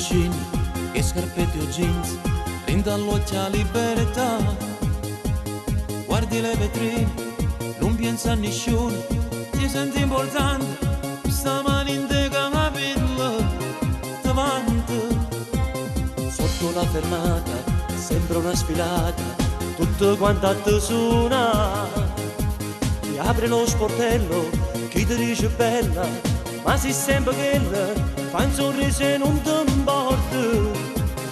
jean, che scarpette o jeans, rinda all'occhio libertà. Guardi le vetrine, non pensa a nessuno, ti senti importante, stamani in te capello davanti. Sotto la fermata, sembra una sfilata, tutto quanto ti suona. Ti apre lo sportello, chi ti dice bella, ma si sembra che fa un sorriso e non ti importa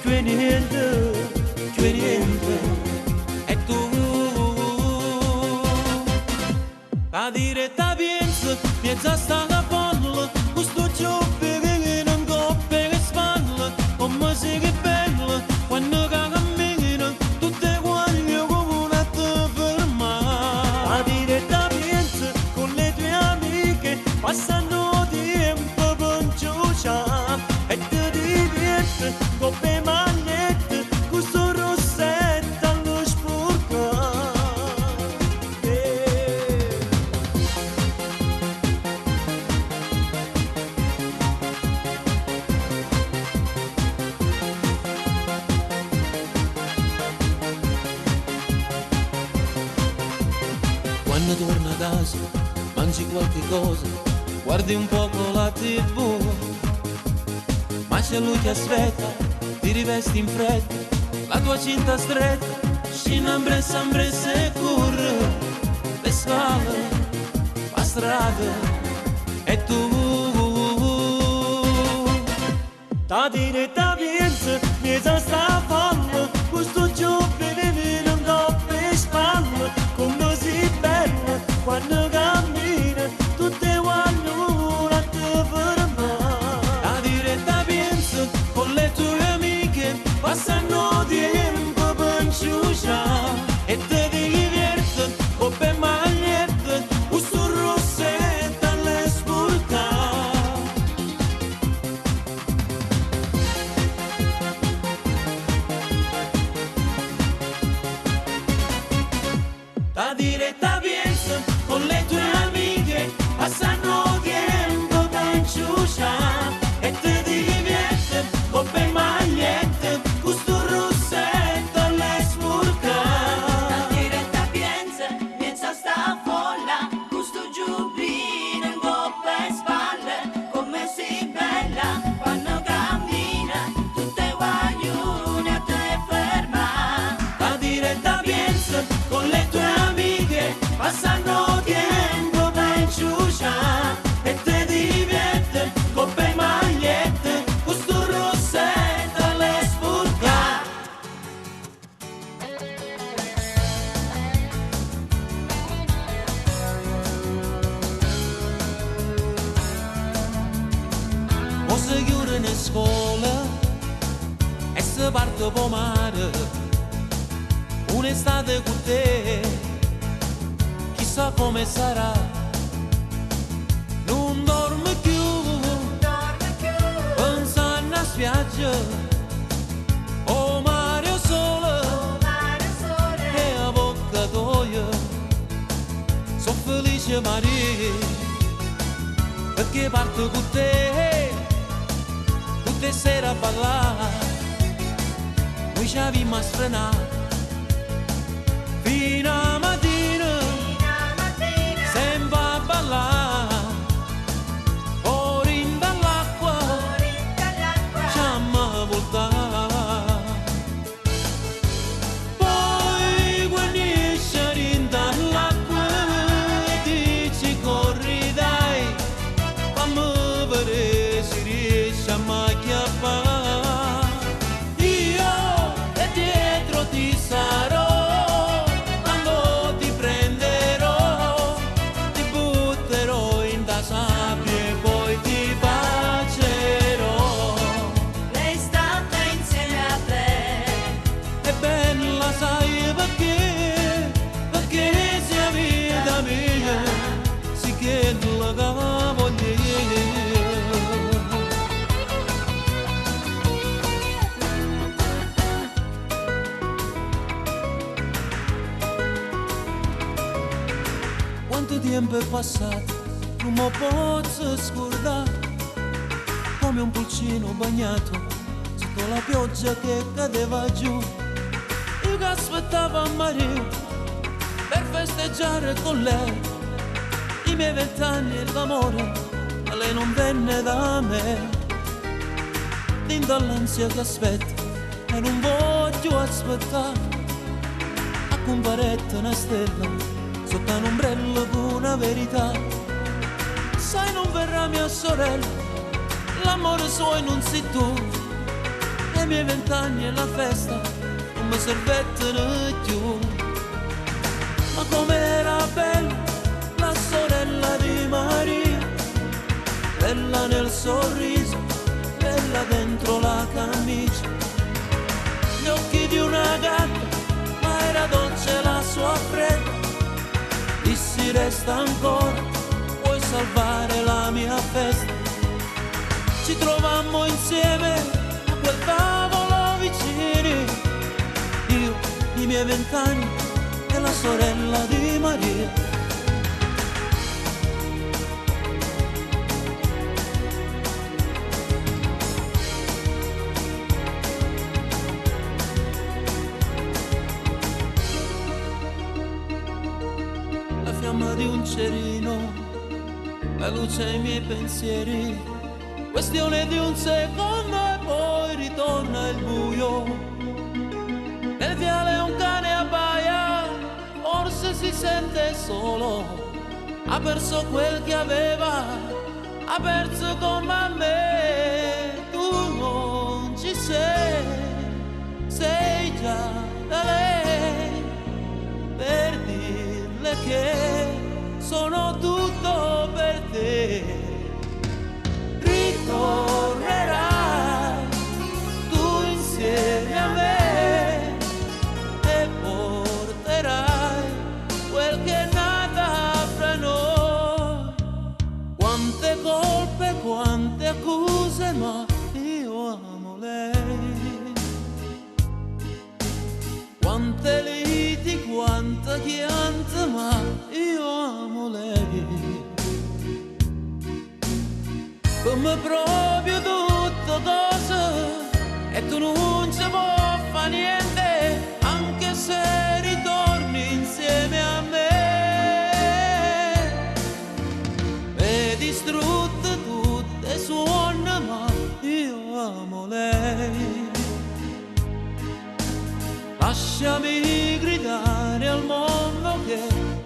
più niente, più niente. E tu a dire ta pensa, mezza stata folla, questo giobbe che non coppe che spalla, come sei che bella, quando cammina, tutte guaglio come una te ferma. A dire ta pensa, con le tue amiche, passano tempo per ciuccia, e ti diverte, coppe magliette, questo rossetto allo sporca. Quando torna a casa, mangi qualche cosa, guardi un poco la TV, ma c'è lui che aspetta, ti rivesti in fretta, la tua cinta stretta, scina ambressa e corre, le scale, la strada, e tu ta dire ta pensa, mezza sta falla, questo giovane non coppe spalle, come si bella, quando cammina, tutte guaglione a te ferma. Ta dire ta pensa, con le tue amiche, passano tempo per ciuccia, e te diverte, coppe magliette, questo rossetto alle sporca. Ta dire ta pensa, con le tue amiche, passano tempo per ciuccia, e te diverte, coppe magliette, questo rossetto alle sporca. Ta dire ta pensa, pensa sta folla, questo giubbino in coppa e spalle, come sei bella, quando cammina, tutte guaglione a te ferma. Ta dire ta pensa, con le tue amiche, passano tempo per ciuccia, e te diverte, coppe magliette, questo rossetto alle sporca. O si chiude in scuola e si parte per mare, un'estate con te, chissà come sarà, non dorme più, pensando a spiaggia, o mare o sole, e a bocca d'oia, sono felice Maria, perché parto con te, tutte sera a ballare, noi ci abbiamo a sfrenare, fino a mattina, sempre a ballare, fuori dall'acqua, ci amo voltare. Poi quando esce dall'acqua, dici corri dai, fammi vedere se riesci a m'acchiappare. Io e dietro ti sarò, quando ti prenderò, ti butterò in da sabbia e poi ti bacerò. Lei sta insieme a te, È bella sai perché sia vita mia, sì che la voglio io. Quanto tempo è passato, non mi posso scordare, come un pulcino bagnato sotto la pioggia che cadeva giù, io che aspettavo a Maria per festeggiare con lei i miei 20 anni e l'amore, ma lei non venne da me. Din dall'ansia che aspetta e non voglio aspettare, a comparetta una stella sotto un ombrello con una verità. Sai non verrà mia sorella, l'amore suo non sei tu, e i miei 20 anni e la festa non mi servettero più. Ma com'era bella la sorella di Maria, bella nel sorriso, bella dentro la camicia, gli occhi di una gatta, ma era dolce la sua fredda. Dissi resta ancora, puoi salvare la mia festa. Ci trovammo insieme a quel tavolo vicini, io, i miei 20 anni e la sorella di Maria. La fiamma di un cerino, la luce ai miei pensieri, questione di un secondo e poi ritorna il buio. Nel viale un cane abbaia, forse si sente solo, ha perso quel che aveva, ha perso come me. Tu non ci sei, sei già da lei, per dirle che sono tutto per te. Ritornerai tu insieme a me e porterai quel che è nata fra noi. Quante colpe, quante accuse, ma io amo lei. Quante liti, quanta chianta, ma io amo lei. Come proprio tutto cose e tu non ci puoi fare niente, anche se ritorni insieme a me. E distrutte tutte suona, ma io amo lei. Lasciami gridare al mondo che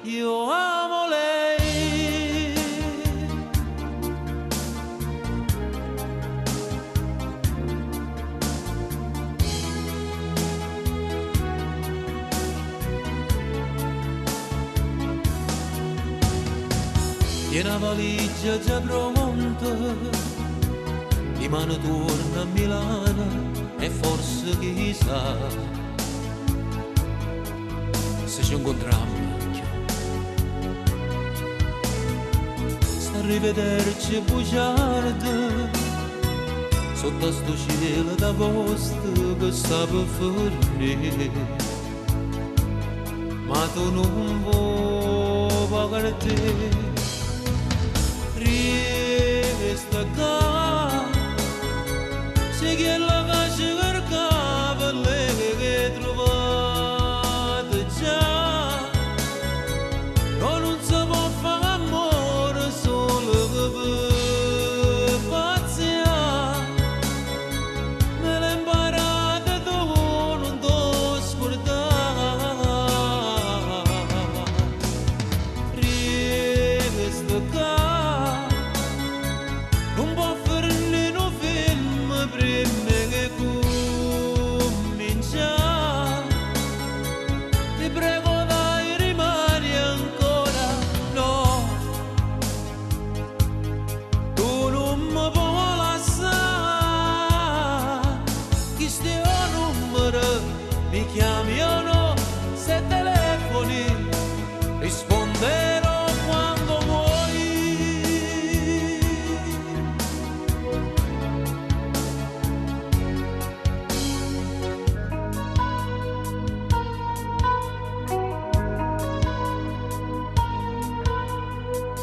io amo lei. E una valigia già pronta, di mano torna a Milano e forse chissà se ci incontriamo anche. Sta a rivederci bugiardo sotto sto cielo d'agosto che sta per finire, ma tu non vuoi pagare te. Resta qua, se chi è la caccia cercava lei che trovate già, non si può fare amore solo per paziare, me l'hai imparata tu, non t'ho scordato. Resta qua, non può fermare un film prima che comincia. Ti prego dai, rimani ancora, no, tu non mi puoi lasciare. Chi stia numero, mi chiami o no, se telefoni risponderò quando vuoi.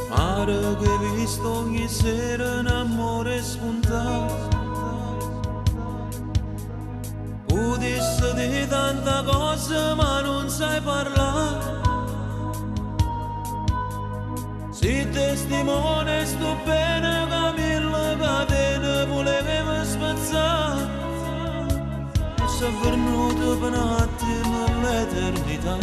Mare che hai visto ogni sera un amore spuntato, Sai tanta cosa ma non sai parlare. Si testimone sto bene che mille catene volevo spazzare. E sei venuto per un attimo all'eternità.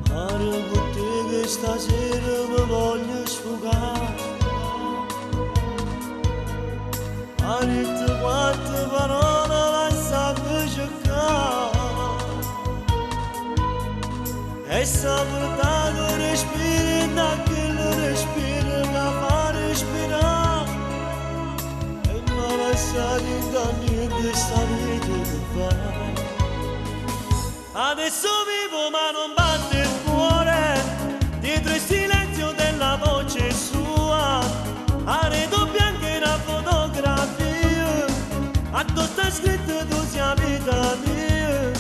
Mario con te che stasera mi voglio sfogare. Ha detto quante parole lasciami cercare. E sa portato respiro da quello respiro che fa respirare. E mi lasciati da niente sta vita che fa. Adesso vivo ma non batte il cuore, dietro il silenzio della voce sua. Arredo bianca in una fotografia, addosso è scritto tu sia vita mia.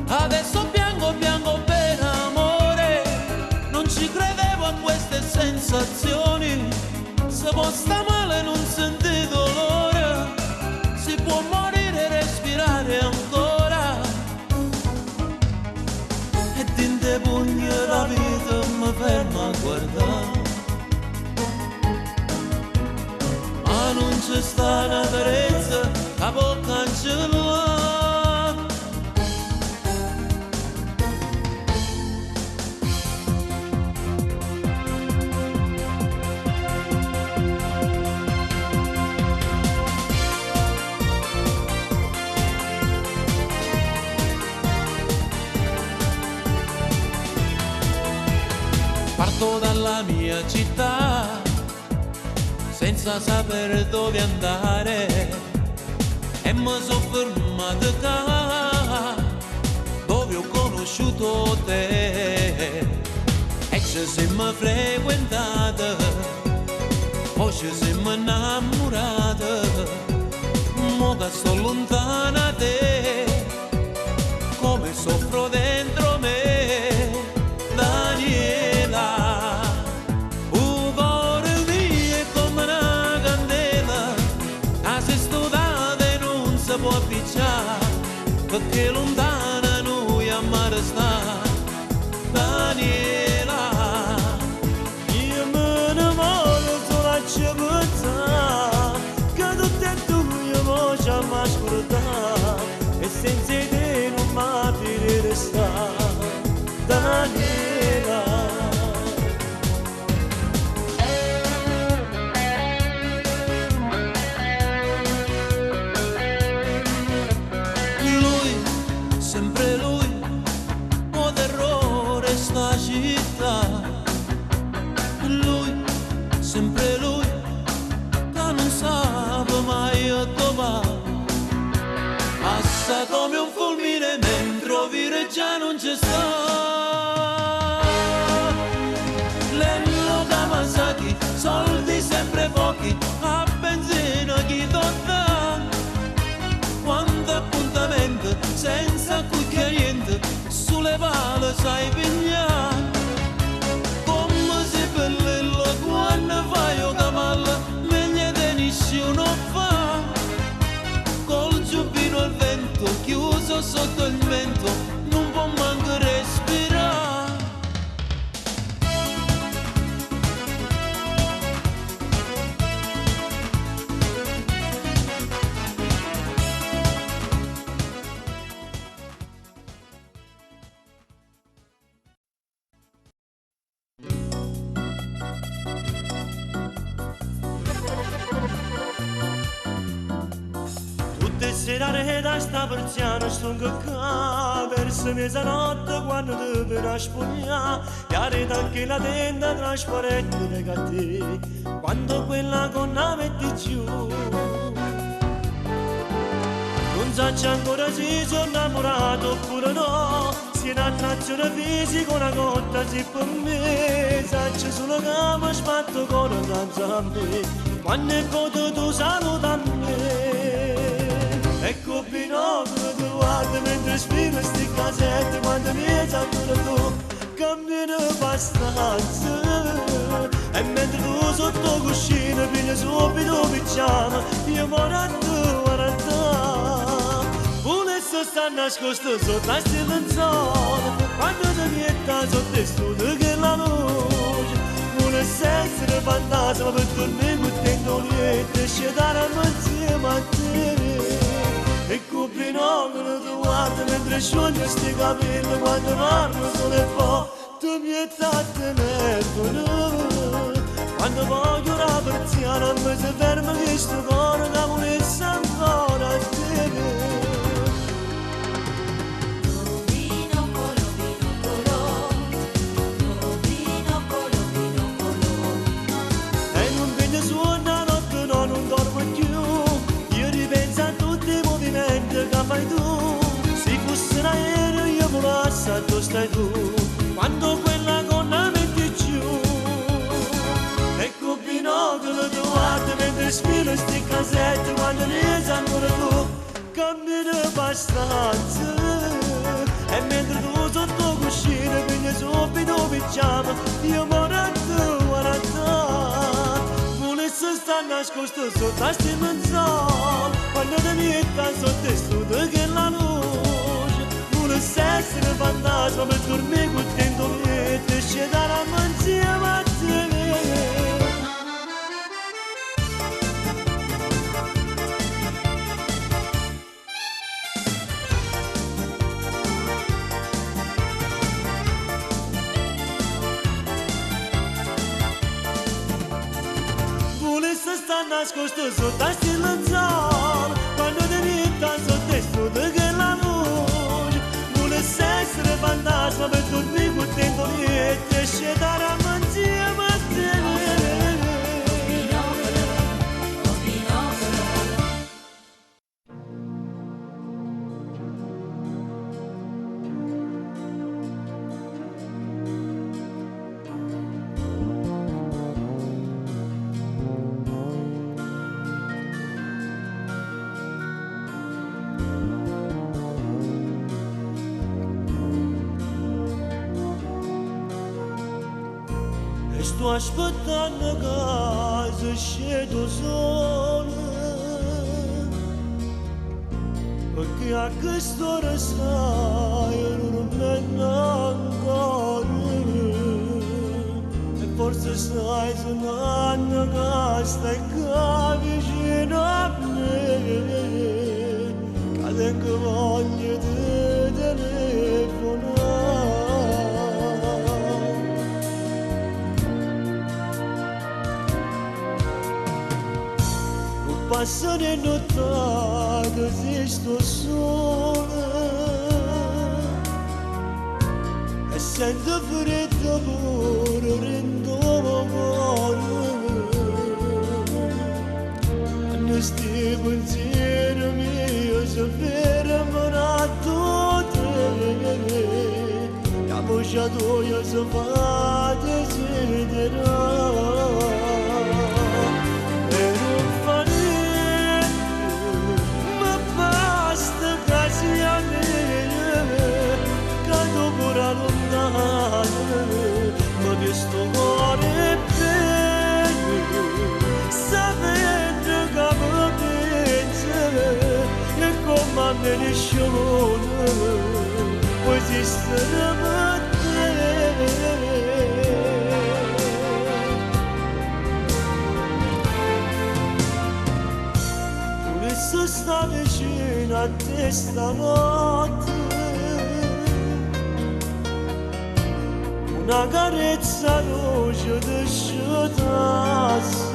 Adesso piango, piango per amore, non ci credevo a queste sensazioni. Se può sta male non senti dolore, si può morire e respirare ancora. E dinte pugni la vita mi ferma a guardare. Ma non c'è sta una carezza che può cancellare. Parto dalla mia città senza sapere dove andare e mi sono fermato qua dove ho conosciuto te e ci siamo frequentati, poi ci siamo innamorati. Mo che sto lontana da te, come soffro dentro me. Perché lontana noi a mare sta, Daniela. Io me ne voglio solo a ciebutta, che tutto è tuo mo ci ama ascoltare, e senza te non mi ti resta, Daniela. Lui, sempre lui, che non sa mai dove va. Passa come un fulmine mentre vire già non ci sta. Lello Kawasaki, soldi sempre pochi, a benzina chi dà. Quanto appuntamento senza cucchiaire niente, sulle pale sai pigliare. Quando fai o cavallo, meglio di nessuno fa. Col giubbino al vento, chiuso sotto il mento, non può manco respirare. Serare da sta persiana stunga qua verso mezzanotte quando ti verrà a spogliare e arreda anche la tenda trasparente lega a te quando quella gonna metti giù. Non so ancora se sono innamorato oppure no, se un'attrazione fisica una cotta si per me, saccio solo che mi sbatto con danza a me quando è coto tu saluta a me. Ecco binocolo tu guarda mentre scrivi sti casette quando mi ancora tu cammino abbastanza e mentre tu sotto cuscino piglia subito picciama io moro a tu guarda. sta nascosto sotto la stellanzone, quando ti mietta sotto il studio che la luce, vuole essere fantasma per tornare con te in doliette, scendere insieme a te. E copri l'occhio tu guarda mentre scioglie sti capelli, quando parlo solo e poi tu mietta a telefono. Quando voglio una persiana mi si ferma questo cuore che volesse ancora a te. Fai tu, se fosse un aereo io volassi a dove stai tu, quando quella gonna metti giù. Ecco binocolo tu guarda mentre spiro sti casette, quando ne sei ancora tu, cammina abbastanza. E mentre tu sotto cuscino, quindi subito picciamo, io morendo guarda. Volesse stare nascosto sotto la stellanzone, quando ti metta sotto il studio che la luce, volesse essere fantasma per dormire con te in doliette e scendere insieme a te. Volesse stare nascosto sotto la stellanzone, quando ti metta sotto il studio che la luce, volesse essere fantasma per dormire con te in doliette e scendere insieme a te. Sto aspettando casa scendo solo, perché a quest'ora sai non me ne ancora. E forse stai suonando che stai qua vicino a me, che tengo voglia di telefonare. Passano e notate se sto sola e sento freddo pure rendo cuore. Quando sti pensieri miei si fermano a tutte, la voce tua si fa desiderare. Ma questo cuore bene, sapendo che mi pensa, e come me ne scioglie, può esistere per te. Volessi stare vicino a te stanotte, una carezza dolce di sciutasse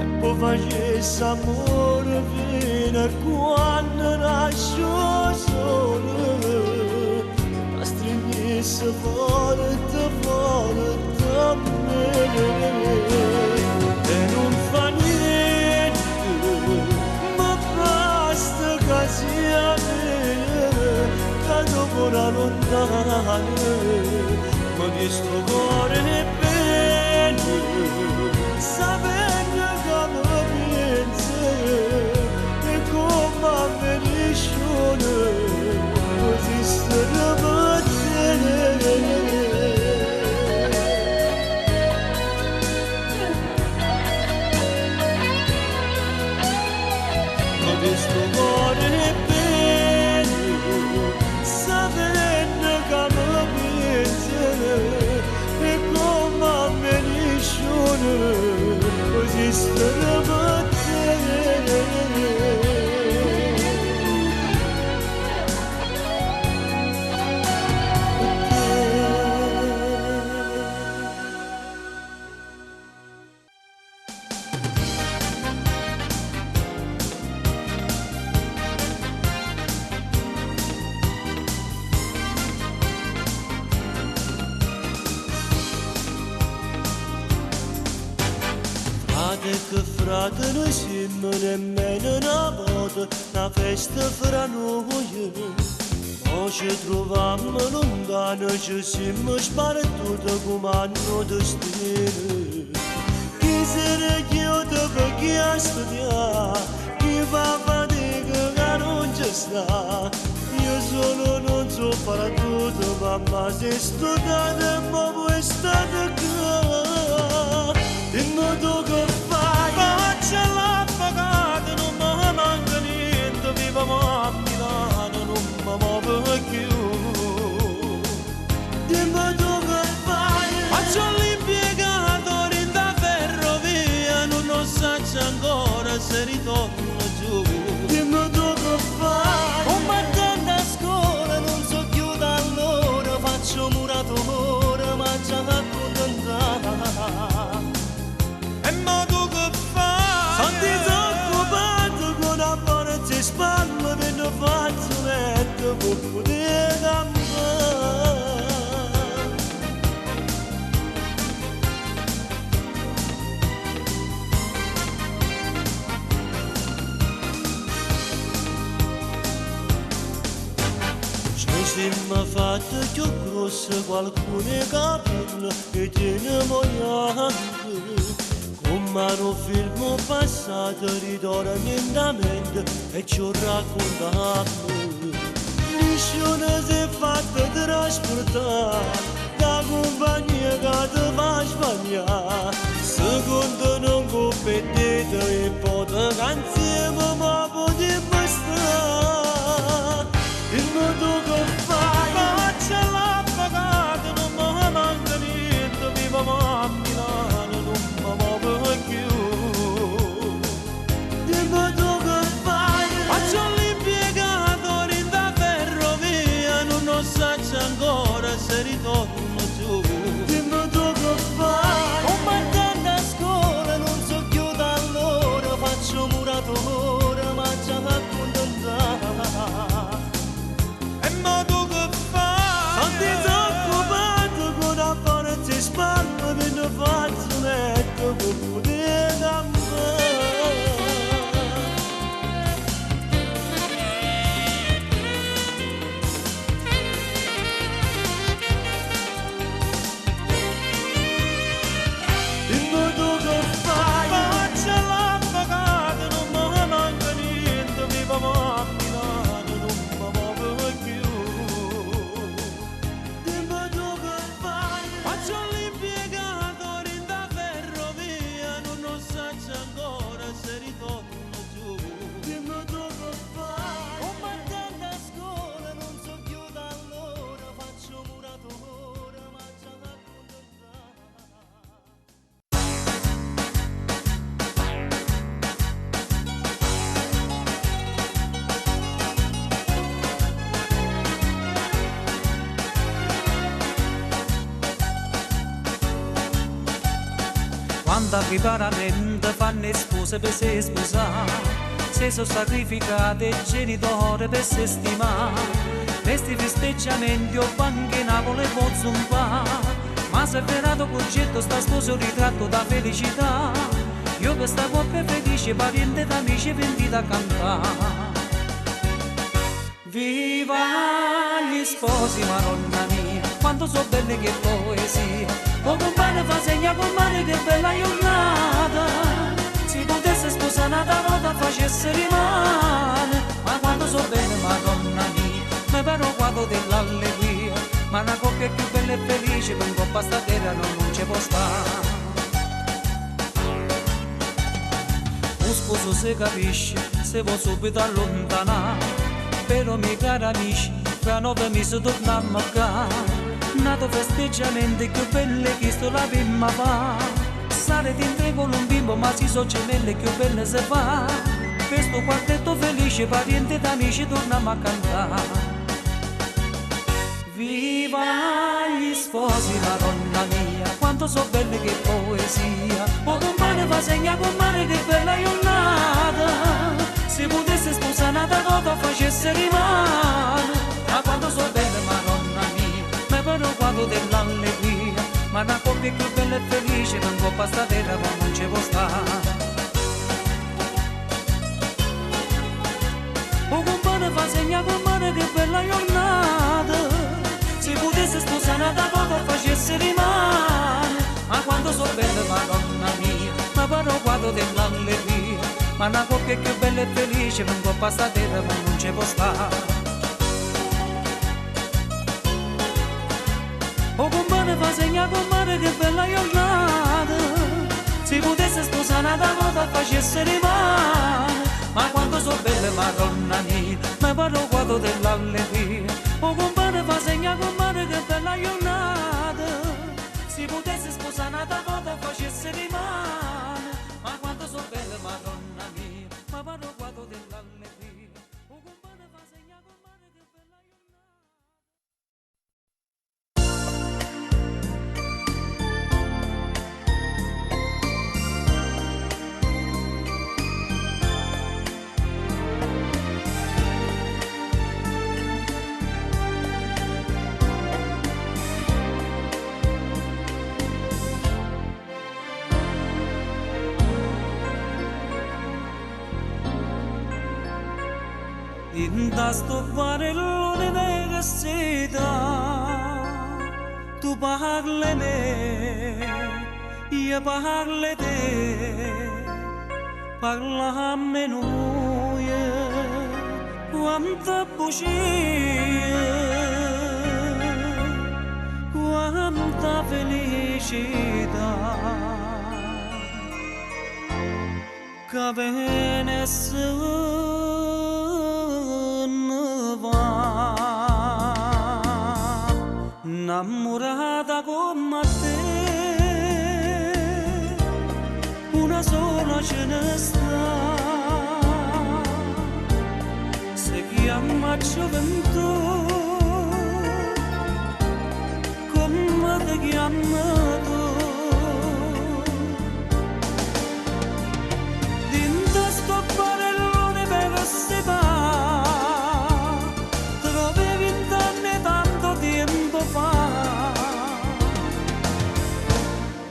e poi facesse amore fino a quando nasce solo, la stringesse forte, forte a me. E non fa niente, ma basta che sia bene, ancora lontane, ma questo cuore è bene, sapendo che mi pensi e come me ne scioglie, così sarà per te. Ma questo cuore Frate che frate noi siamo nemmeno una volta, una festa fra noi. O ci troviamo lontano, ci siamo spartuti come hanno destino. Chi se ne chiude per chi ha studiato, chi fa fatica che non ci sta. Io solo non so fare tutto, mamma sei studiata e ma vuoi stare qua. Dimmi tu che fai, faccia l'avvocato, non mi manca niente, viviamo a Milano, non mi muovo più. Dimmi tu che fai, faccio l'impiegato in da ferrovia, non so ancora se ritorno giù. Dimmi tu che fai, un mattone a scuola, non so più da allora, faccio muratore, ma già accontentata. E ma tu che fai? Sono disoccupato con una buona spalla per non faccio letto per poter campare. Ci siamo fatti più grosse qualcuno capello e teniamo anche. Come un film passato ritorna in mente e ci raccontato. Nessuno si è fatto trasportare da compagnia che ti fa sbagliare. Secondo non competete e poi che insieme ma potremmo stare. Dimmi tu che fai, faccia l'avvocato, non mi manca niente, viviamo a Milano, non mi muovo più. Dimmi tu che fai, faccio l'impiegato in da ferrovia, non so ancora se ritorno giù. Dimmi tu che fai, un mattone a scuola, non so più da allora, faccio muratore, ma già accontentata. E ma tu che fai? Sono disoccupato con una buona spalla per non faccio letto per poter campare. Dimmi tu che fai? Faccia l'avvocato, non mi manca niente, viviamo a Milano, non mi muovo più. Dimmi tu che fai? Faccio l'impiegato in da ferrovia, non so ancora se ritorno giù. Dimmi tu che fai? Un mattone a scuola, non so più da allora, faccio muratore, ma già accontentata. Quando preparamento fanno le spose per se sposare, se sono sacrificate i genitori per se stimare. Questi festeggiamenti o banche Napoli posso un pa', ma se è verato concetto sta sposo un ritratto da felicità. Io per sta coppia felice, parenti ed amici venuti a cantare. Viva gli sposi, Madonna mia, quanto so belle che poesia. O compare fa segna compare che bella giornata. Si potesse sposare una volta facesse rimane. Ma quando so bene, Madonna mia, mi paro quadro dell'allegria. Ma una coppia più bella e felice per un coppa sta terra non ci può stare. Un sposo si capisce se può subito allontanare. Però miei cari amici, fra 9 mesi torniamo a casa. Nato festeggiamenti più belle che sto la prima fa. Sale di tre con un bimbo ma si so gemelle più belle se fa. Questo quartetto felice, parenti ed amici torniamo a cantare. Viva gli sposi, Madonna mia, quanto so belle che poesia. O compare fa segna compare che bella giornata. Se potesse sposare una volta facesse rimane. Ma quanto so belle, Madonna mia, mi paro quadro dell'allegria. ma una coppia più bella e felice che in coppa sta terra non ci può stare. O compare fa segna compare che bella giornata, se potesse sposare una poco facesse rimane, ma quando so bella madonna mia, ma parlo quadro dell'allegria, ma una coppia più bella e felice che in coppa sta terra non ci può stare. O compare fa segna compare che bella giornata, se potesse sposare una volta facesse rimane, ma quando so bella madonna mia, mi parlo quadro dell'allegria. O compare fa segna compare che bella giornata, se potesse sposare una volta facesse rimane, ma quando so bella madonna mia, mi parlo quadro dell'allegria. O compare fa segna compare che bella giornata. In sto parellone che seta, tu parli me, io parli te, parla a me noi, quanta bugia, quanta felicità, che bene innamorata come te, una sola ce ne sta, si chiama gioventù, come ti chiama tu. Dinto sto parellone per se va,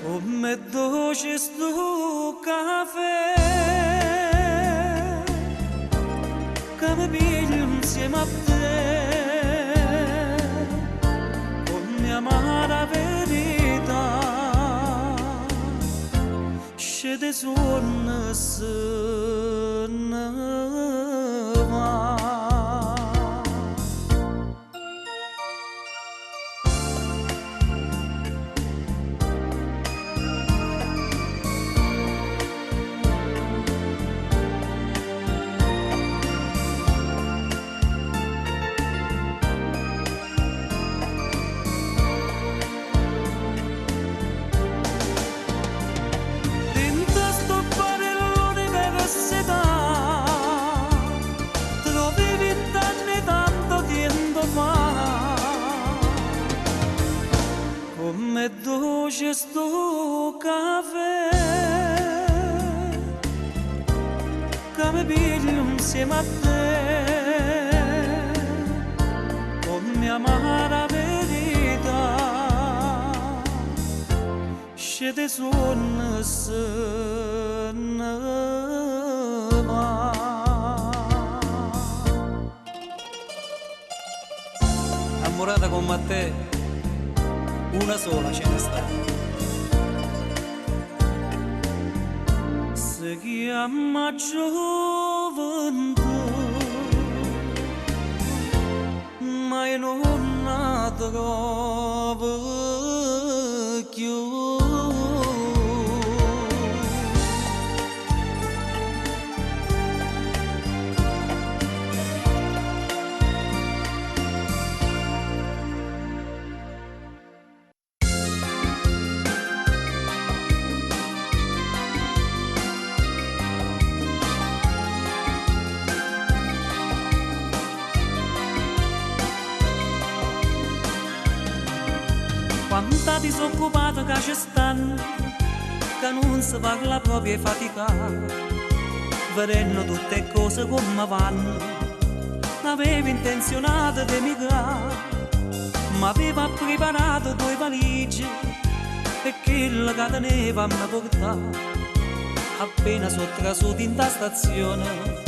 come dolce sto caffè che mi piglio insieme a te, come amara verità scende suona se ne va. Come dolce sto caffè che mi piglio insieme a te, come amara verità scende suona se ne va. Innamorata come te, una sola ce ne sta, si chiama gioventù, ma io non la trovo più. Quanta disoccupata che ci stanno, che non si parla proprio faticare, vedendo tutte cose come vanno. Avevo intenzionato di emigrare, ma aveva preparato due valigie e che la cateneva mi portava. Appena sottratto in da stazione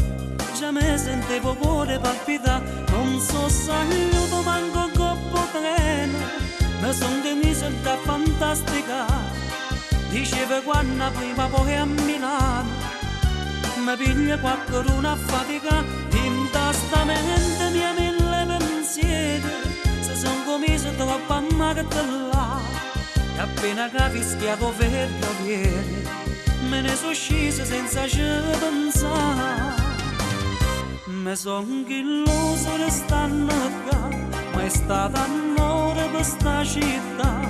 già mi sentivo cuore palpita, non so se aiuto manco un coppo treno, mi son mise da fantastica, diceva quando prima poi a Milano, mi piglia qualcuno a fatica, in testa mente mia mille pensieri, se son comiso troppo a martellare, e appena che fischiato ferroviere, me ne sono sceso senza ci pensare. Mi son illuso restando qua, ma è stata amore per sta città.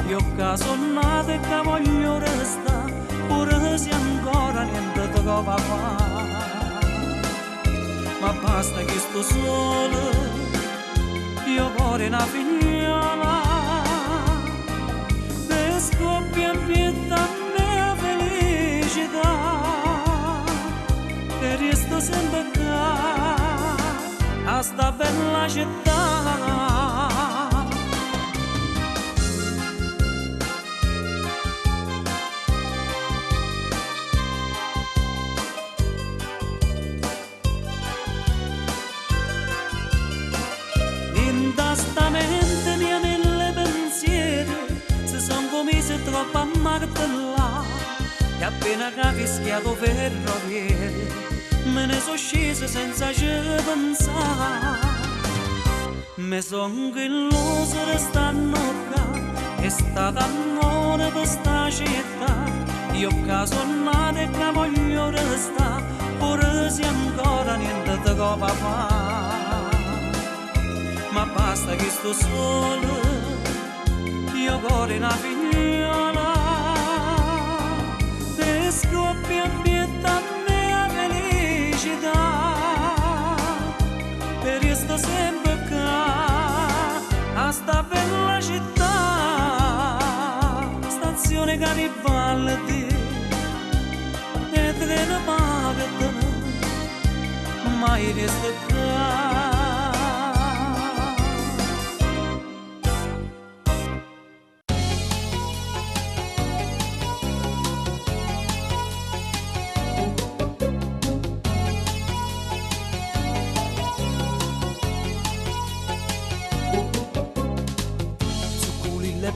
Io che sono nato e che voglio restare, pure se ancora niente trova fa. Ma basta che sto solo, io vorrei una figliola, che scoppia in pietà mia felicità, che resto sempre qua, a sta bella città. In testa mente mia mille pensieri, se son comise troppo a martellare, e appena che fischiato ferroviere, me ne sono sceso senza ci pensare. Mi son illuso restando qua, è stata amore per sta città. Io che sono nato e che voglio restare, pure se ancora niente trova fa. Ma basta che sto solo, io vorrei una figliola, che scoppia in pietà mia felicità, e resto sempre qua, a sta bella città, stazione Garibaldi, e treno Magda, mai resto qua.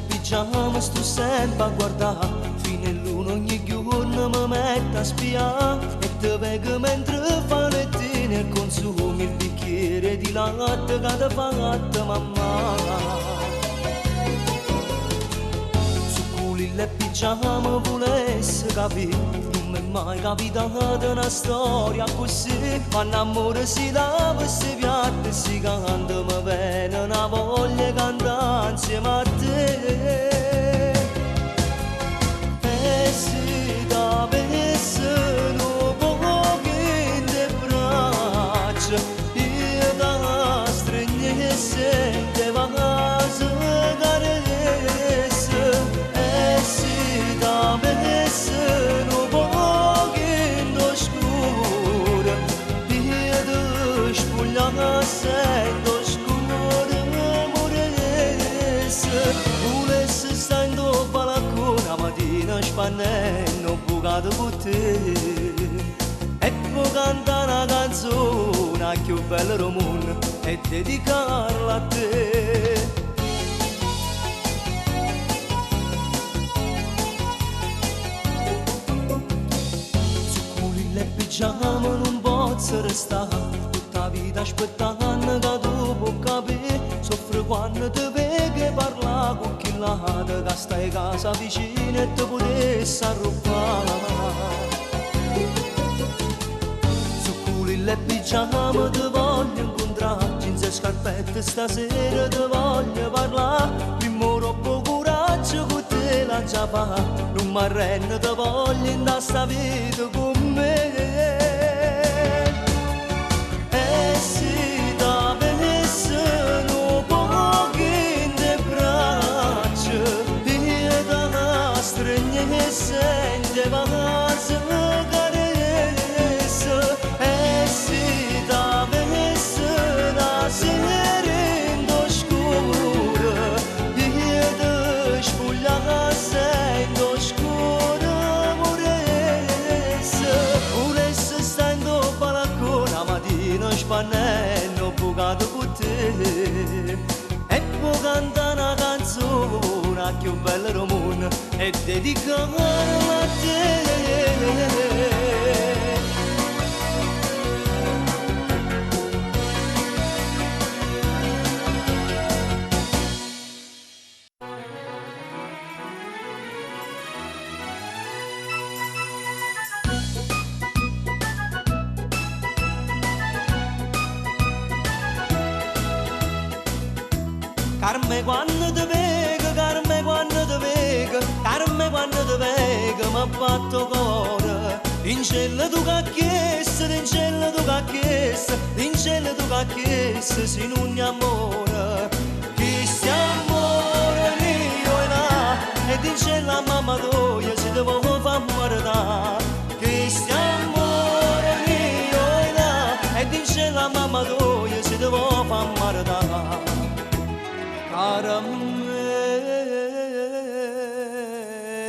Pigiama sto sempre a guardare, fino all'uno ogni giorno mi metto a spiare, e te vedo mentre fa lettine e consumi il bicchiere di latte che ti fa latte mamma. Su cui le pigiama volesse capire, non mi è mai capitata una storia così, quando amore si lava, si piatta e si canta, mi viene una voglia di cantare insieme a te. E se t'avessero poche in te braccia, io da stregnesse in te vaso caresse. E se t'avessero poche in te scura, io da spogliasse in te scura moresse. Volesse stare in te balcone mattina spannendo bucato con te, ecco cantare una canzone più bella del mondo e dedicarla a te. Su cui le pigiama non posso restare tutta la vita aspettando che tu puoi capire, soffro quando ti vedi parlare con chi l'ha che stai a casa vicino e ti potessi arrubbare. Su cui le pigiama ti voglio incontrare, jeans e scarpette stasera ti voglio parlare, primo troppo coraggio con te la già fa, non mi arrendo ti voglio in sta vita con me. E se t'avessero poche in te braccia, io da stregnesse in te vaso caresse. E se t'avessero la sera in te scura, io da spogliasse spannello bucato con te e può cantare una canzone più bella del mondo e dedicarla a te. Carme quando ti vedo, Carme quando ti vedo, Carme quando ti vedo, mi ha fatto cuore. In cielo tu che chiesto, in cielo tu che chiesto, in cielo tu che chiesto, si non mi amore. Chi sti amore mio è là, ed in cielo a mamma tua si devo far guardare. Chi sti amore mio è là, ed in cielo a mamma tua si devo far guardare. Cara me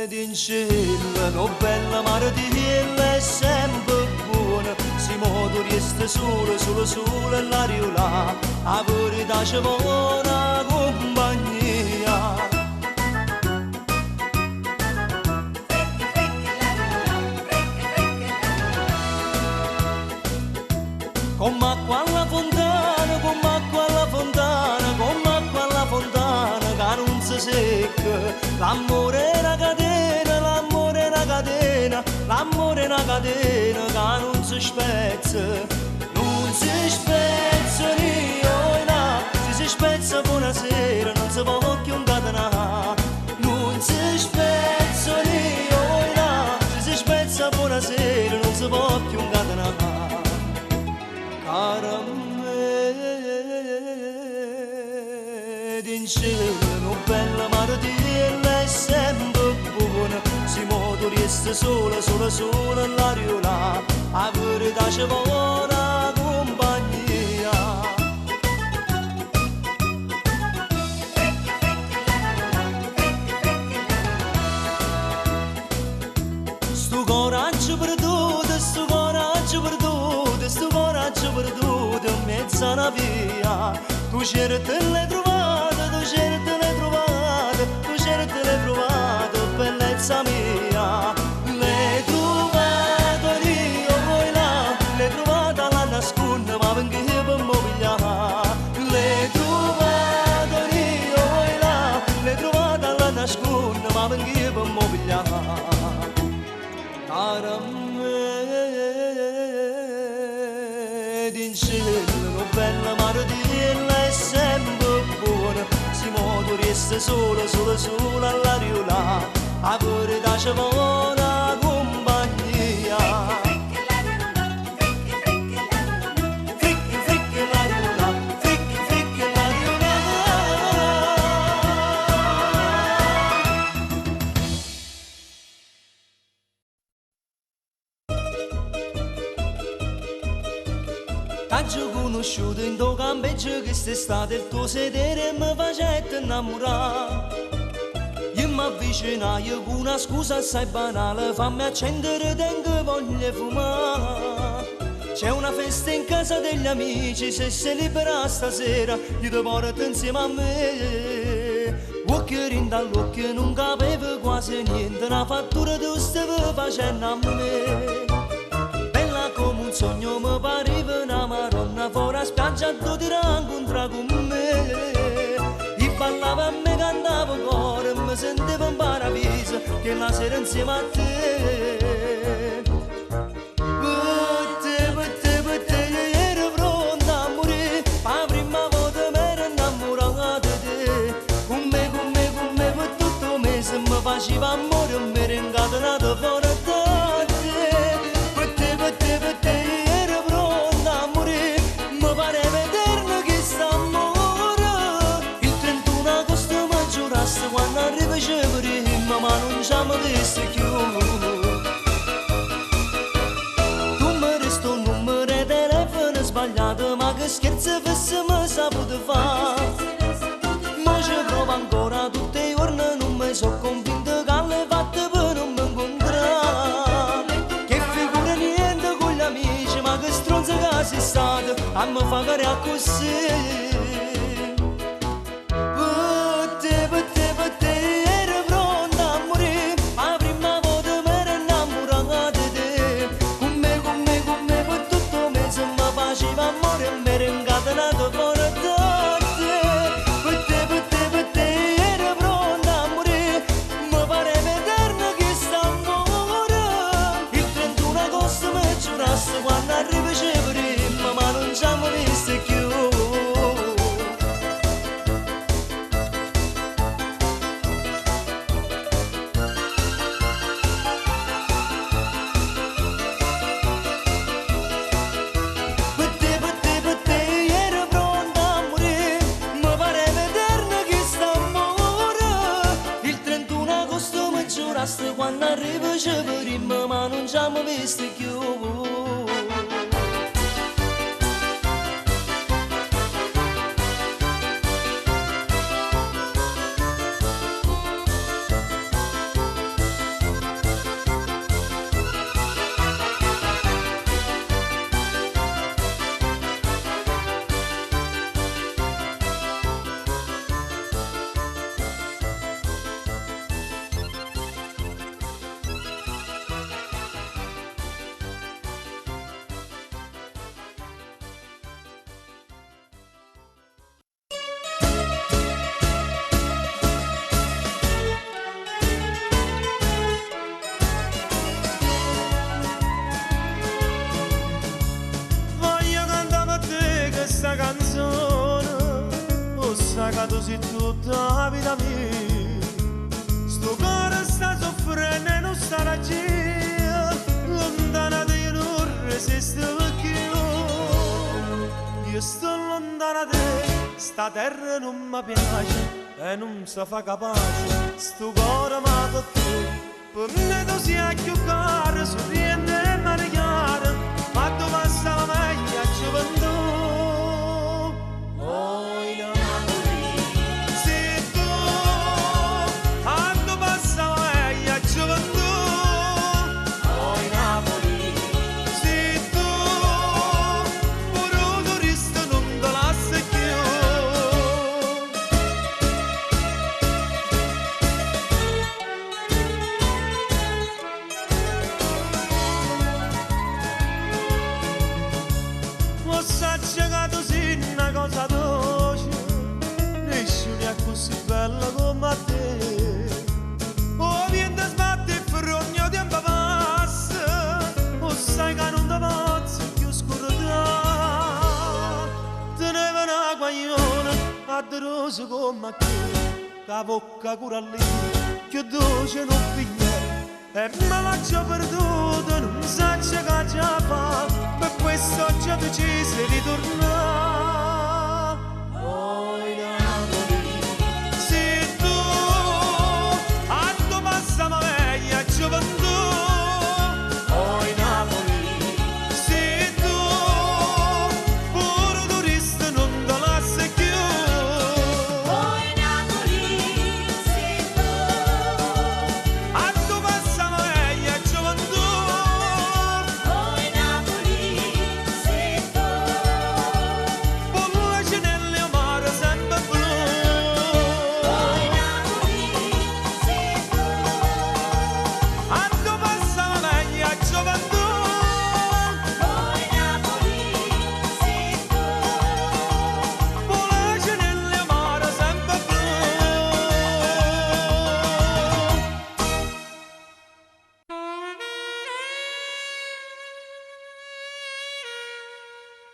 in cielo, no bella martiella è sempre buona, si modo resta solo, solo, solo e l'aria là, a verità c'è buona compagnia. Come acqua alla fontana, come acqua alla fontana, come acqua alla fontana che non si secca. L'amore è una catena, l'amore è una catena, l'amore è una catena che non si spezza. Non si spezza io e là, se si spezza buonasera non si può più incatenare. Non si spezza io e là, se si spezza buonasera non si può più incatenare. Cara me in cielo, bella martiella è sempre buona, si modo resta sola, sola, sola l'aria là, a verità c'è buona compagnia. Sto coraggio perduto, sto coraggio perduto, sto coraggio perduto in mezzo alla via. Tu certe le trovate, tu certe le trovate, tu certe le trovate, bellezza mia. Le trovate io voi là, le trovate alla nasconda, ma vengo per mobiliare. Le trovate io voi là, le trovate alla nasconda, ma vengo per mobiliare. Cara me in cielo, bella martiella è sempre buona, si modo resta sola, sola, sola all'aria là, a verità c'è buona compagnia. Fricchi, fricchi l'aria là, fricchi, fricchi l'aria là. T'ho conosciuto in tuo campeggio che quest'estate il tuo sedere mi facette innamorare. Io mi avvicinai con una scusa assai banale, fammi accendere tengo voglia fumare. C'è una festa in casa degli amici, se sei libera stasera io ti porto insieme a me. Occhio dall'occhio non capivo quasi niente, una fattura tu stavi facendo a me. Come un sogno mi pareva una maronna fuori a spiaggia tu ti rincontra con me. Io ballava e mi cantavo cuore, mi sentivo in paradiso che la sera insieme a te. Per te io ero pronta a morire, la prima volta mi ero innamorata di te. Con me per tutto il mese mi faceva amore e mi ero incatenata fuori da te. Per te ero pronta a morire, mi pareva eterno che st'amore. Il 31 agosto mi giuraste quando arrivacevo prima, ma non ci amo visto più. Tu mi resti un numero di telefono sbagliato, ma che scherzo fossimo saputo fare. Ma ci provo ancora tutti i giorni, non mi sono convinto che alle fatte per non mi incontrare. Che figura niente con gli amici, ma che stronzo che sei stato a me fare così. Per te ero pronta a morire, la prima volta mi ero innamorata di te. Con me, per tutto me se mi faceva amore, mi ero incatenato fuori da te. Per te ero pronta a morire, mi pareva eterno che sta amore. Il 31 agosto mi giurasse quando arriva c'è prima, ma non ci siamo visti più. Per te ero pronta a morire, mi pareva eterno che sta amore. Il 31 agosto mi giuraste quando arriva c'è prima, ma non ci siamo visti più. Voglio cantare a te questa canzone, ho sagato si tutta la vita mia. Sto cuore sta soffrendo e non sta ragia, lontana da io non resisto più. Io sto lontana da te, sta terra non mi piace e non si fa capace, sto cuore ma per te. Per me tu sia più caro, sorriente e manichiare, ma tu passa meglio a gioventù. Oh, Napoli, se tu, a tu passa meglio a gioventù. Oh, Napoli, se tu, pure un turista non te lascia più. Ho s'accecato sì una cosa dolce, nessuno è così bella come te. Oh, viene sbatte il frogno tempo passa, oh sai che non ti pazzi più scuro da. Teneva una guagliona a de rose come te, che bocca corallina, più dolce non pigliare. E me l'ha già perduto, non sa che già fa, per questo ho già deciso di tornare. Oh, Napoli, se tu, a tu passa meglio a gioventù. Oh, Napoli, se tu, pure turista non te lascia più. Poi Napoli, sei tu. A tu passa meglio a gioventù. Poi Napoli, sei tu. Con la cenelle amare sempre blu. Poi Napoli, sei tu. A tu passa meglio a gioventù. Poi Napoli, sei tu. Con la cenelle amare sempre blu.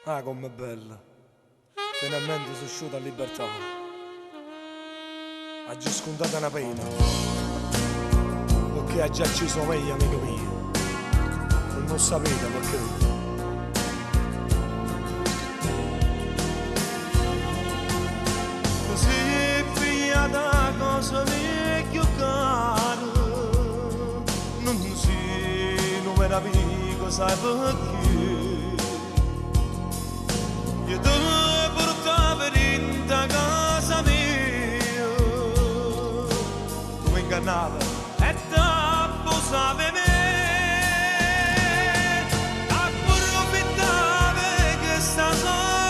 Ah, com'è bella. Finalmente sono uscito a libertà. Ha già scontato una pena. Perché ha già acceso meglio, amico mio. Non sapete perché. Così figlia da cosa vecchio caro, non si non me la dico, sai perché. Io te portavo in casa mia, tu mi ingannavi e ti abbusavi me. Approfittavi che sta sola.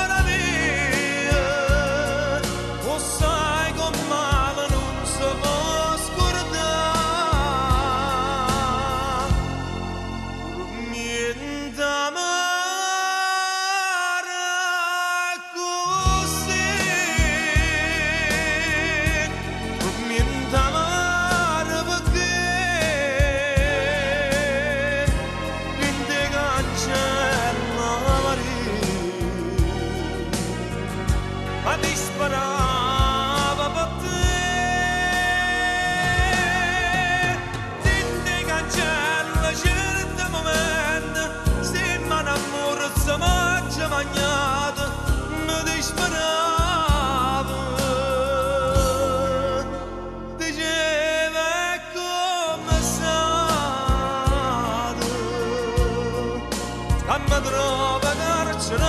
che mi trova carcerata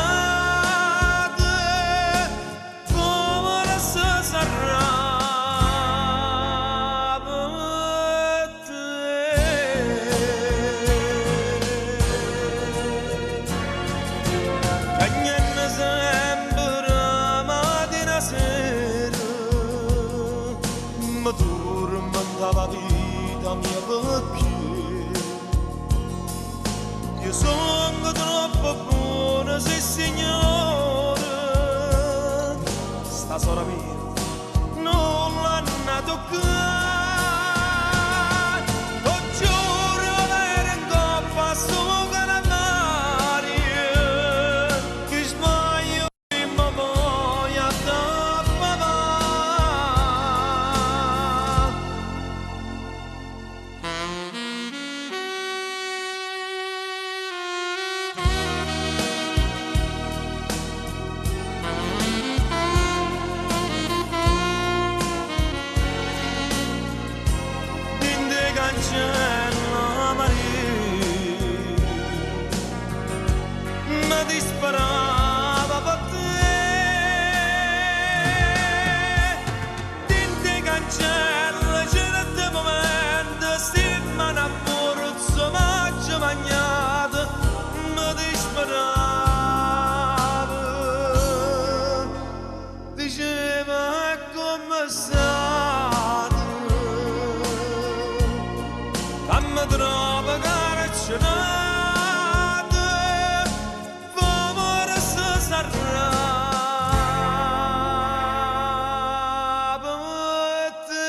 come la sarà per te. Cagnano sempre mattina sera mi tormentava vita mia perché io sono troppo buona, sì signore, sta sorella mia non l'hanno toccata, lo giuro avere in coppa solo canamaria, che sbaglio prima poi a tappare. Dinde cancella Maria mi disparava per te. Dinde cancella c'era il momento stima un amorzo maggio magnato mi disparava, diceva come state che mi trova carcerata come la sarà per te.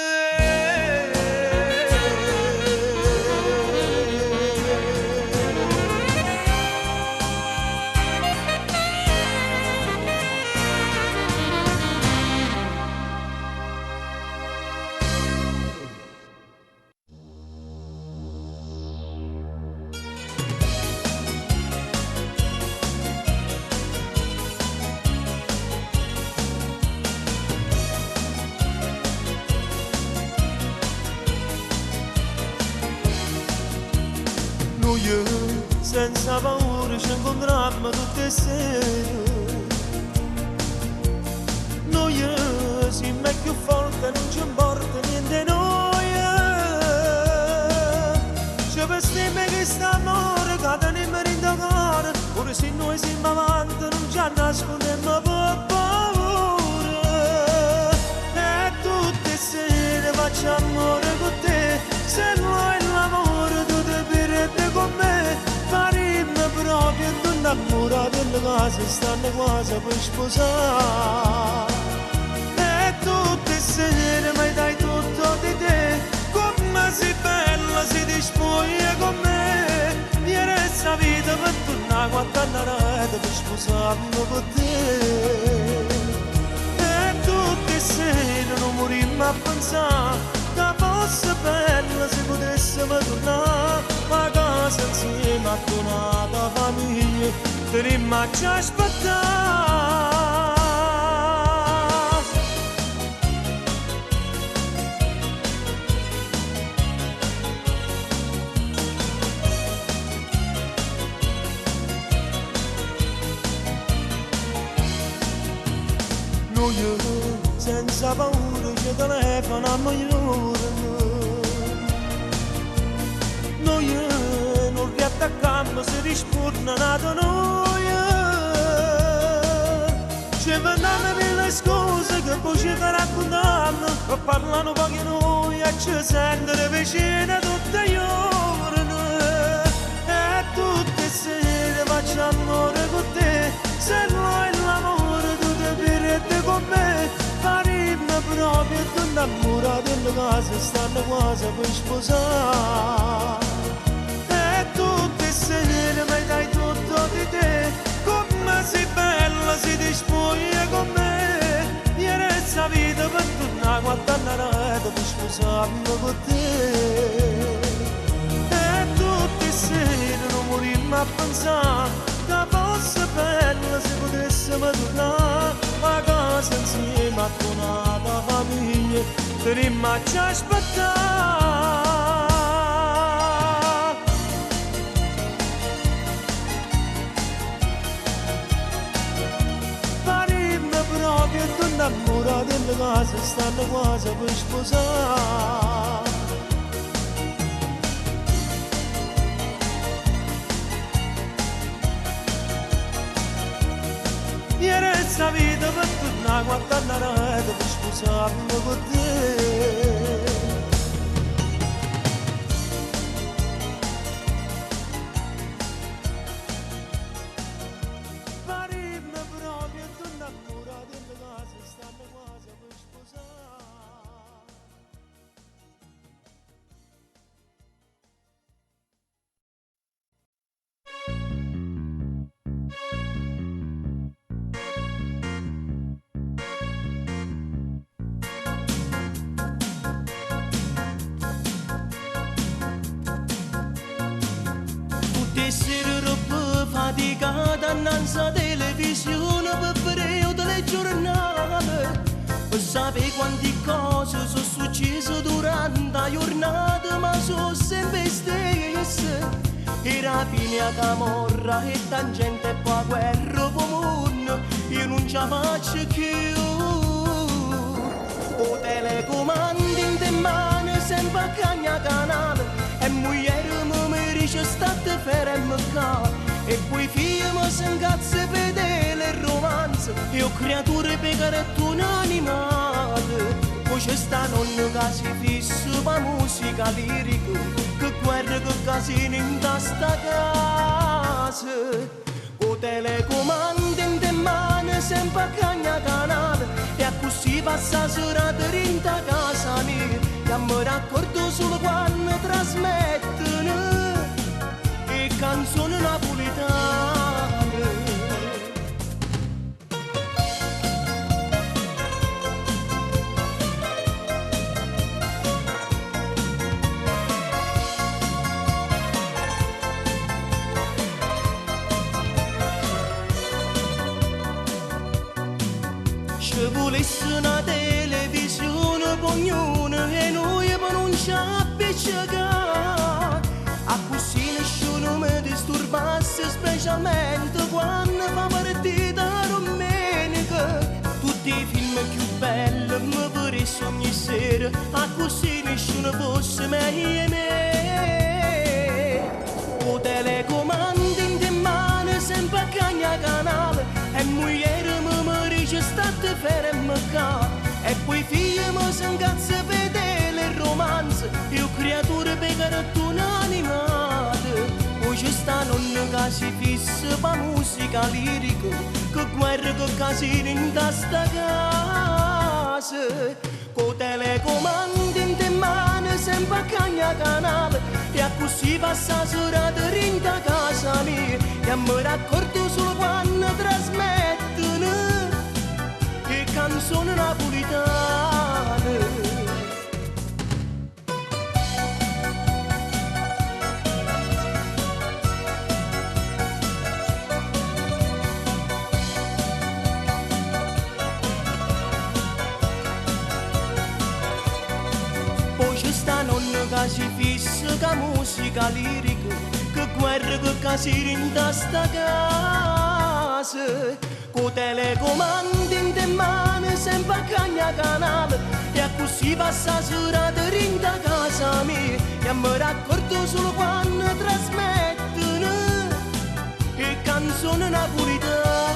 Noi senza paura ci incontrammo tutte le sere. Noi siamo più forti, non ci importa niente noi. Ci vestiamo che st'amore che teniamo in cara. Ora se noi siamo avanti non ci nascondiamo per paura. E tutte le sere faccio amore con te. Se vuoi l'amore tu devi pirete con me. Faremo proprio tu innamorati della casa, stanno quasi per sposare. E tutte le sere mi dai tutto di te. Come sei bella se ti spogli con me. Mi resta vita per tornare quando andare per sposarmi con te. E tutte le sere non morimmo a pensare che fosse bella se potessimo tornare a casa insieme a tua famiglia, teremmo a ci aspettare. Noi senza paura ci telefoniamo loro. Noi non riattacchiamo se rispondono da noi. Ci vendiamo mille scuse che poi ci raccontiamo, e parlano pochi noi e ci sentono vicini tutte le ore. E tutte le sere faccio amore con te. Se vuoi l'amore tu devi pirete con me. Faremo proprio tu innamorati della casa, stanno quasi per sposare. E tutte le sere mi dai tutto di te. Come sei bella se ti spogli con me. Mi resta vita per tornare quando andare per sposarmi con te. E tutte le sere non morimmo a pensare che fosse bella se potessimo tornare a casa insieme a tua famiglia, teremmo a ci aspettare. casa stanno quasi per sposare. Ieri questa vita per tornare a guardare la rete per sposarmi con te. Parimmi proprio e tornare ancora delle case stanno quasi per sposare. Tutte sere roba faticata innanzi alla televisione per vedere il telegiornale, per sapere quante cose sono successe durante la giornata, ma sono sempre stesse. E rapine a camorra e tangente e poi guerra comune, io non ce la faccio più. O telecomandi in te mano sempre a cagna canale, e moglie mi dice state ferme qua, e poi figli mi si incazza per vedere il romanzo, e ho creature per carattere animale. Poi c'è sta nonna che si fissa per musica lirica, che guarda che casino in sta casa. O telecomando in te mano sempre a cagna canale, e a così passa la serata in casa mia, e mi raccordo solo quando trasmettono le canzoni napoletane. Se volesse una televisione per ognuno e noi per non ci appiccicare, a così nessuno mi disturbasse, specialmente quando fa partita domenica. Tutti i film più belli mi vorrei ogni sera, a così nessuno fosse meglio me. O telecomando in te mano sempre a cagna canale, e moglie mi dice state ferme qua, e poi figli mi si incazza per vedere il romanzo, io creature per carattere animate. Poi c'è sta nonna che si fissa per musica lirica, che guarda che casino in sta casa. Con telecomandi in te mano sempre a cagna canale, e a così passa la serata in casa mia, e mi raccordo solo quando trasmettono le canzoni napoletane. Poi c'è sta nonna che si fissa che musica lirica, che guarda che casino in sta casa. Con telecomandi in te mano sempre a cagna canale, e a così passa la serata in casa mia, e mi raccordo solo quando trasmettono le canzoni napoletane.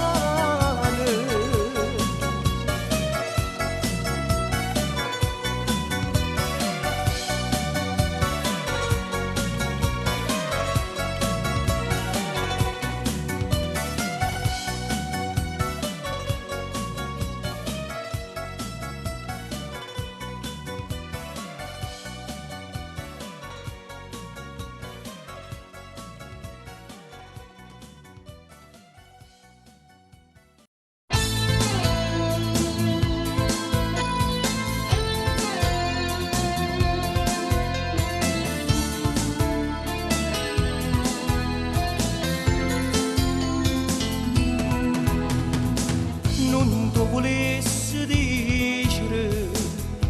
Volesse dicere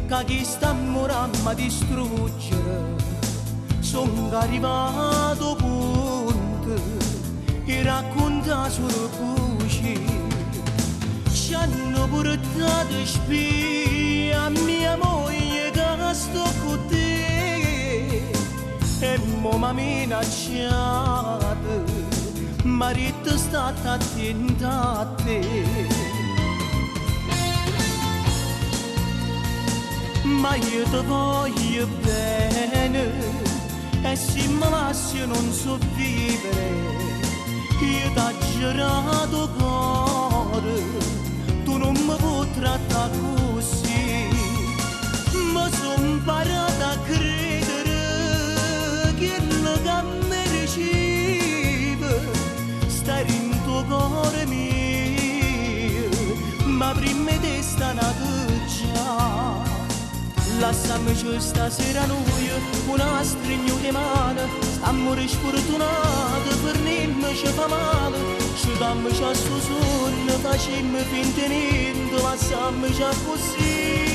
che chi sta morendo a distruggere, sono arrivato punto e racconta solo voci. ci hanno portato spia mia moglie che sto con te e mo m'ha minacciato marito state attento a te ma io ti voglio bene e se mi lasci non so vivere io t'ho giurato cuore tu non mi puoi trattare così ma sono imparato a credere che lo che mereciva stare in tuo cuore mio ma prima di sta nato già lasciamoci stasera noi una stringo di mano stiamo sfortunati per niente ci fa male ci dammoci a sto sonno facciamo finta niente lasciamoci così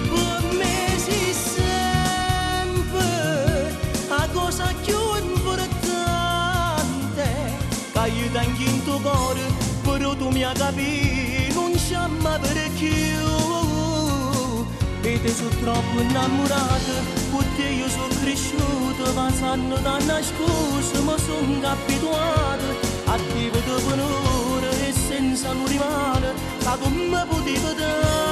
per me si sempre la cosa più importante che io tengo in tuo cuore però tu mi hai capito non c'è mai perché e te sono troppo innamorata, con te io sono cresciuta, passando da nascosto, ma sono abituata a vivere dopo un'ora e senza un rimane, ma come potevo dare?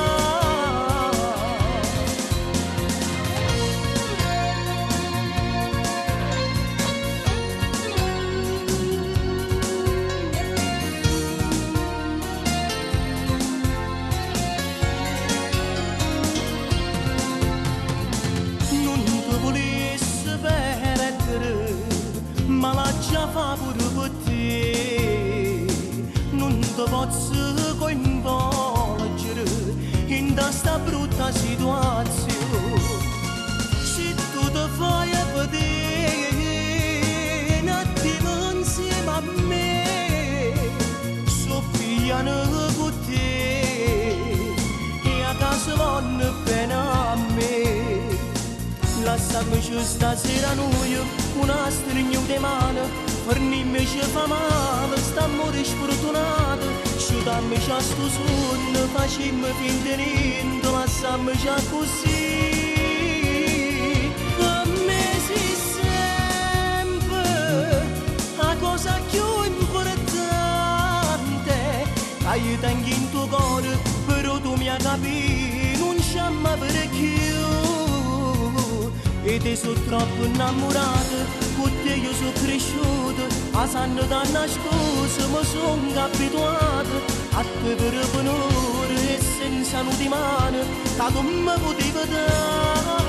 Ma la già fa pure per te non ti posso coinvolgere in questa brutta situazione se tu ti fai a vedere un attimo insieme a me so piano con te e a casa vanno bene a me lasciamoci stasera noi una stringo di mano per niente ci fa male stiamo sfortunati ci dammoci a sto sonno facciamo finta niente lasciamoci così per me si sempre la cosa più importante che io tengo in tuo cuore però tu mi hai capito non c'è mai perché e te sono troppo innamorata, con te io sono cresciuta, passando da nascosto, ma sono abituata a te per onore e senza un di mano, che come potevo dare?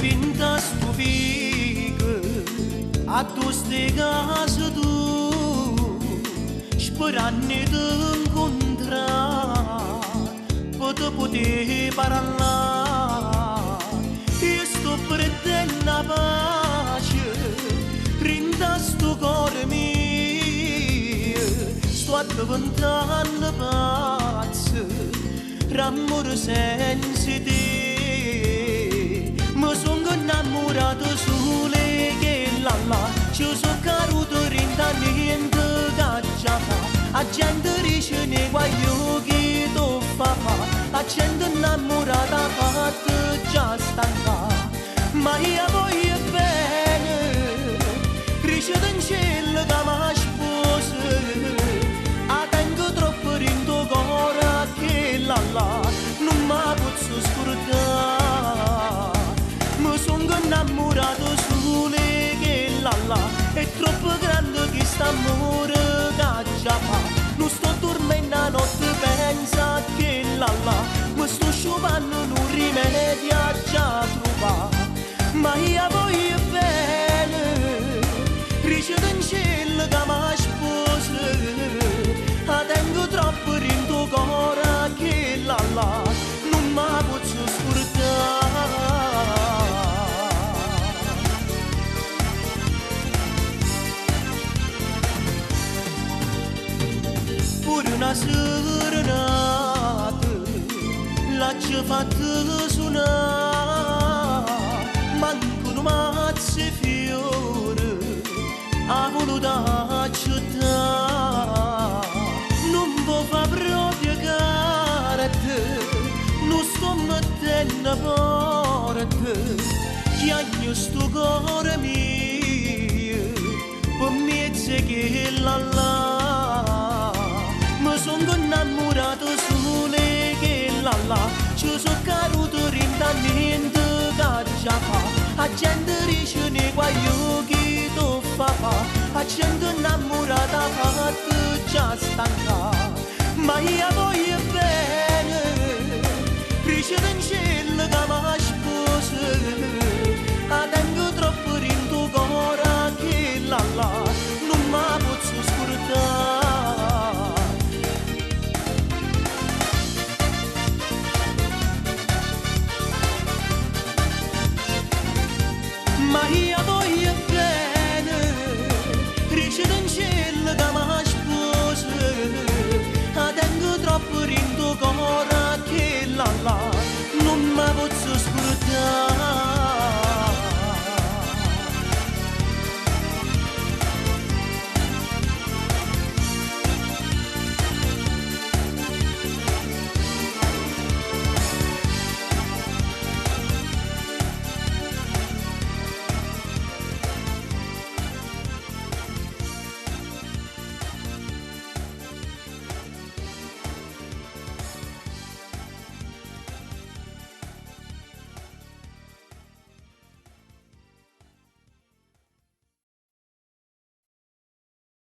Pinta stupică a tu ste casa tu sperando di incontrare per poter parlare io sto perdendo la pace rinda sto cuore mio sto diventando pazzo d'amore senza te mi sono innamorato sole che là ci sono caduto rinda niente cacciata a gente dice ne guaglio che tu fa a gente innamorata fatta già stanca ma io voglio bene crescere in cielo che mi sposa a tengo troppo rinda cuore che là non mi posso scordare mi sono innamorato solo ci fatto suonare, mancano mazze fiori, ha voluto accettare. Non può fa proprio carattere, non sto mettendo forte, chiagno sto cuore mio, per mezzo che là, mi sono innamorato sole che là, ci sono caduto rintamente che già fa, a gente dice ne guaio che tu fa, a gente innamorata fatta già stanca, ma io voglio bene, precede in cielo che mi sposa, a tengo troppo in tuo cuore che là, non mi posso scordare. Ma io voglio bene, riceve in cielo che mi sposa, a tengo troppo in tuo cuore che là,